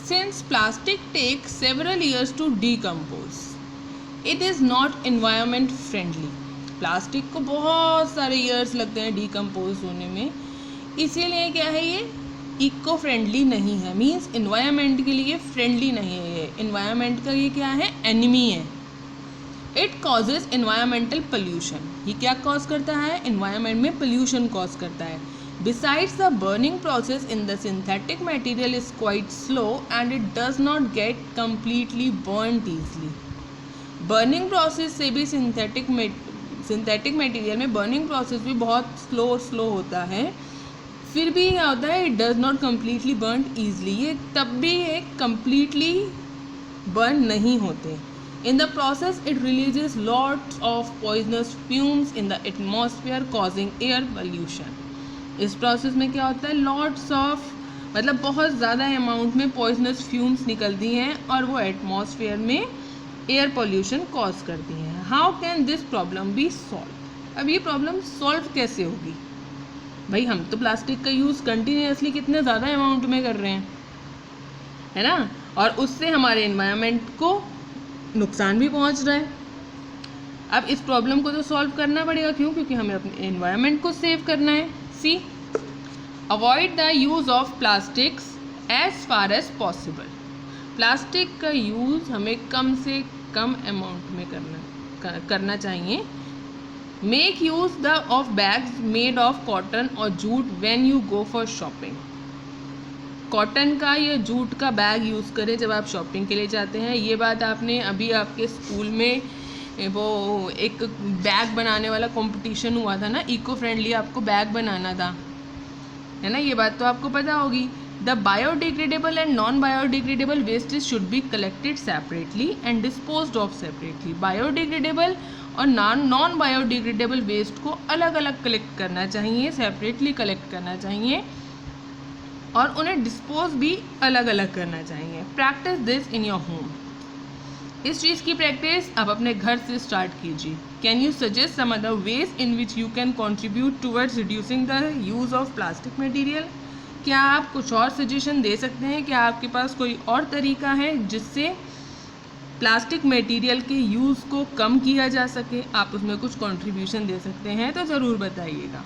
Since plastic takes several years to decompose, it is not environment friendly. Plastic को बहुत सारे years लगते हैं डिकम्पोज होने में, इसीलिए क्या है ये इको फ्रेंडली नहीं है, मीन्स इन्वायरमेंट के लिए फ्रेंडली नहीं है। ये इन्वायरमेंट का ये क्या है, एनिमी है। इट कॉजेज इन्वायरमेंटल पोल्यूशन, ये क्या कॉज करता है, इन्वायरमेंट में पोल्यूशन कॉज करता है। Besides, the burning process in the synthetic material is quite slow and it does not get completely burnt easily. Burning process से भी synthetic material में burning process भी बहुत slow होता है, फिर भी क्या होता है, it does not completely burnt easily, ये तब भी ये completely burn नहीं होते। In the process, it releases lots of poisonous fumes in the atmosphere causing air pollution. इस प्रोसेस में क्या होता है, लॉट्स ऑफ मतलब बहुत ज़्यादा अमाउंट में पॉइजनस फ्यूम्स निकलती हैं और वो एटमॉस्फेयर में एयर पोल्यूशन कॉज करती हैं। How can this problem be solved, अब ये प्रॉब्लम सॉल्व कैसे होगी? भाई हम तो प्लास्टिक का यूज़ कंटिन्यूसली कितने ज़्यादा अमाउंट में कर रहे हैं, है ना, और उससे हमारे एनवायरनमेंट को नुकसान भी पहुंच रहा है। अब इस प्रॉब्लम को तो सॉल्व करना पड़ेगा, क्यों, क्योंकि हमें अपने एनवायरनमेंट को सेव करना है। C, avoid the use of plastics as far as possible, plastic का यूज़ हमें कम से कम अमाउंट में करना चाहिए। Make use of bags made of cotton और jute when you go for shopping, cotton का या जूट का बैग यूज़ करें जब आप शॉपिंग के लिए जाते हैं। ये बात आपने अभी आपके स्कूल में वो एक बैग बनाने वाला कंपटीशन हुआ था ना, इको फ्रेंडली आपको बैग बनाना था, है ना, ये बात तो आपको पता होगी। The biodegradable and non biodegradable wastage should be collected separately and disposed of separately, biodegradable और नॉन बायोडिग्रेडेबल वेस्ट को अलग अलग कलेक्ट करना चाहिए, सेपरेटली कलेक्ट करना चाहिए और उन्हें डिस्पोज भी अलग अलग करना चाहिए। Practice this in your home, इस चीज़ की प्रैक्टिस आप अपने घर से स्टार्ट कीजिए। Can you suggest some other ways in which you can contribute towards reducing the use of plastic material, क्या आप कुछ और सजेशन दे सकते हैं, क्या आपके पास कोई और तरीका है जिससे प्लास्टिक मटेरियल के यूज़ को कम किया जा सके, आप उसमें कुछ कंट्रीब्यूशन दे सकते हैं तो ज़रूर बताइएगा।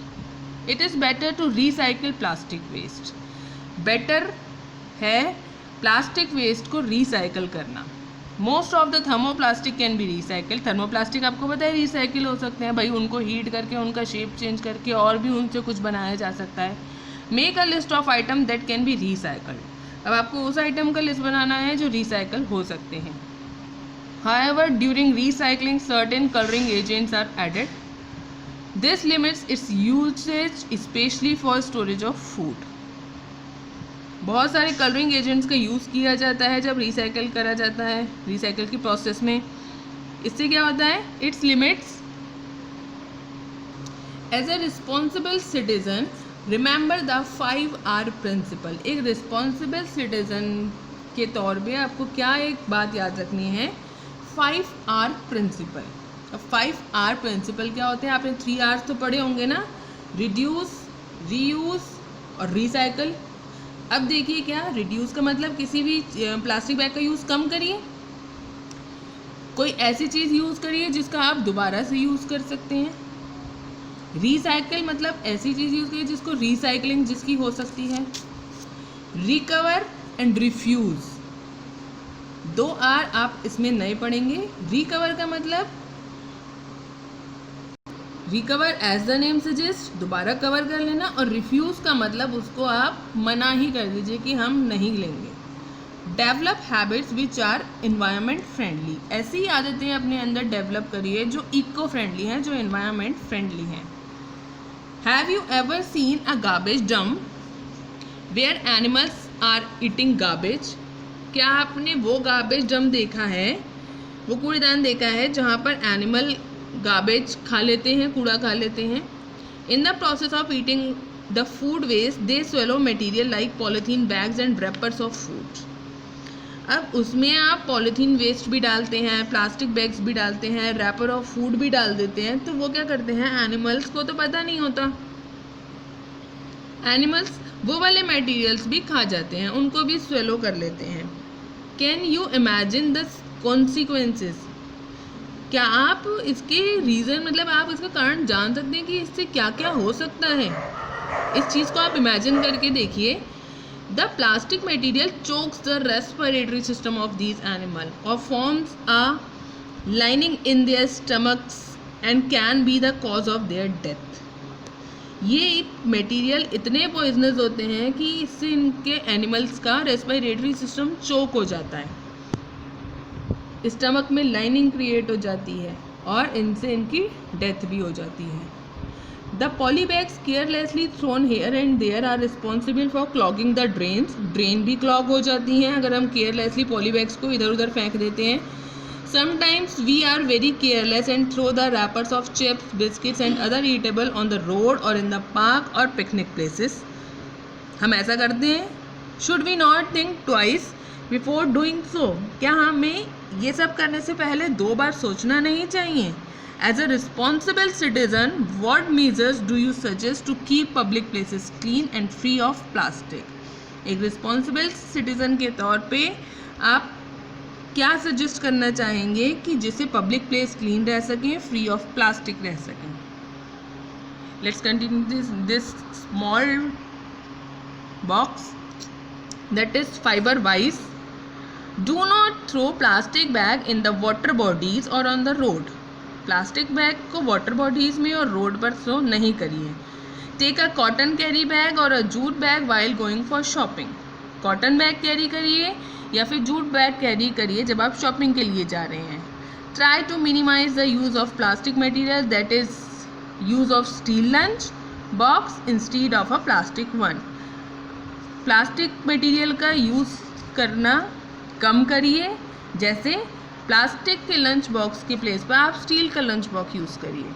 It is better to recycle plastic waste, better है प्लास्टिक वेस्ट को रिसाइकिल करना। Most of the thermoplastic can be recycle, thermoplastic आपको पता है रिसाइकिल हो सकते हैं, भाई उनको हीट करके उनका शेप चेंज करके और भी उनसे कुछ बनाया जा सकता है। Make a list of item that can be recycled, अब आपको उस आइटम का लिस्ट बनाना है जो रिसाइकल हो सकते हैं। However during recycling certain colouring agents are added, this limits its usage specially for storage of food, बहुत सारे कलरिंग एजेंट्स का यूज़ किया जाता है जब रिसाइकिल करा जाता है, रिसाइकिल की प्रोसेस में। इससे क्या होता है, its limits. As a responsible citizen remember the 5R principle, एक रिस्पॉन्सिबल सिटीजन के तौर पे आपको क्या एक बात याद रखनी है, 5R प्रिंसिपल। अब 5R प्रिंसिपल क्या होते हैं, आपने 3R तो पढ़े होंगे ना, रिड्यूस, रीयूज और रिसाइकल। अब देखिए क्या, रिड्यूस का मतलब किसी भी प्लास्टिक बैग का यूज़ कम करिए, कोई ऐसी चीज़ यूज़ करिए जिसका आप दोबारा से यूज़ कर सकते हैं। रिसाइकिल मतलब ऐसी चीज़ यूज़ करिए जिसको रिसाइकलिंग जिसकी हो सकती है। रिकवर एंड रिफ्यूज़, 2R आप इसमें नए पढ़ेंगे। रिकवर का मतलब recover as the name suggest, दोबारा कवर कर लेना, और रिफ्यूज़ का मतलब उसको आप मना ही कर दीजिए कि हम नहीं लेंगे। Develop habits which are environment friendly, ऐसी आदतें अपने अंदर डेवलप करिए जो इको फ्रेंडली हैं, जो इन्वायरमेंट फ्रेंडली हैं। Have you ever seen a garbage dump where animals are eating garbage, क्या आपने वो गार्बेज डंप देखा है, वो कूड़ेदान देखा है जहाँ पर एनिमल गार्बेज खा लेते हैं, कूड़ा खा लेते हैं। In the process of eating the food waste they swallow material like polythene bags and wrappers of food, अब उसमें आप पॉलीथीन वेस्ट भी डालते हैं, प्लास्टिक बैग्स भी डालते हैं, रैपर ऑफ फूड भी डाल देते हैं, तो वो क्या करते हैं, एनिमल्स को तो पता नहीं होता, एनिमल्स वो वाले मटेरियल्स भी खा जाते हैं, उनको भी स्वेलो कर लेते हैं। Can you imagine the consequences? क्या आप इसके रीज़न मतलब आप इसका कारण जान सकते हैं कि इससे क्या क्या हो सकता है? इस चीज़ को आप इमेजिन करके देखिए। The plastic material chokes the respiratory system of these animal और forms a lining in their stomachs and can be the cause of their death. ये मटेरियल इतने पॉइजनस होते हैं कि इससे इनके एनिमल्स का रेस्पिरेटरी सिस्टम चोक हो जाता है, स्टमक में लाइनिंग क्रिएट हो जाती है और इनसे इनकी डेथ भी हो जाती है। The polybags carelessly thrown here and there are responsible for clogging the drains. Drain भी क्लॉग हो जाती हैं अगर हम केयरलेसली पॉलीबैग्स को इधर उधर फेंक देते हैं। Sometimes we are very careless and throw the wrappers of chips, biscuits and other eatable on the road और इन द पार्क और पिकनिक प्लेसेस। हम ऐसा करते हैं। Should we not think twice before doing so? क्या हमें ये सब करने से पहले 2 बार सोचना नहीं चाहिए? As a responsible citizen, what measures do you suggest to keep public places clean and free of plastic? एक रिस्पॉन्सिबल सिटीजन के तौर पे आप क्या सजेस्ट करना चाहेंगे कि जिससे पब्लिक प्लेस क्लीन रह सकें, फ्री ऑफ प्लास्टिक रह सकें? Let's continue this small box that is fiber wise. Do not throw plastic bag in the water bodies or on the road. Plastic bag को water bodies में और road पर throw नहीं करिए। Take a cotton carry bag और a jute bag while going for shopping. Cotton bag carry करिए या फिर जूट बैग कैरी करिए जब आप शॉपिंग के लिए जा रहे हैं। Try to minimise the use of plastic material, that is use of steel lunch box instead of a plastic one. Plastic material का यूज़ करना कम करिए, जैसे प्लास्टिक के लंच बॉक्स के प्लेस पर आप स्टील का लंच बॉक्स यूज़ करिए।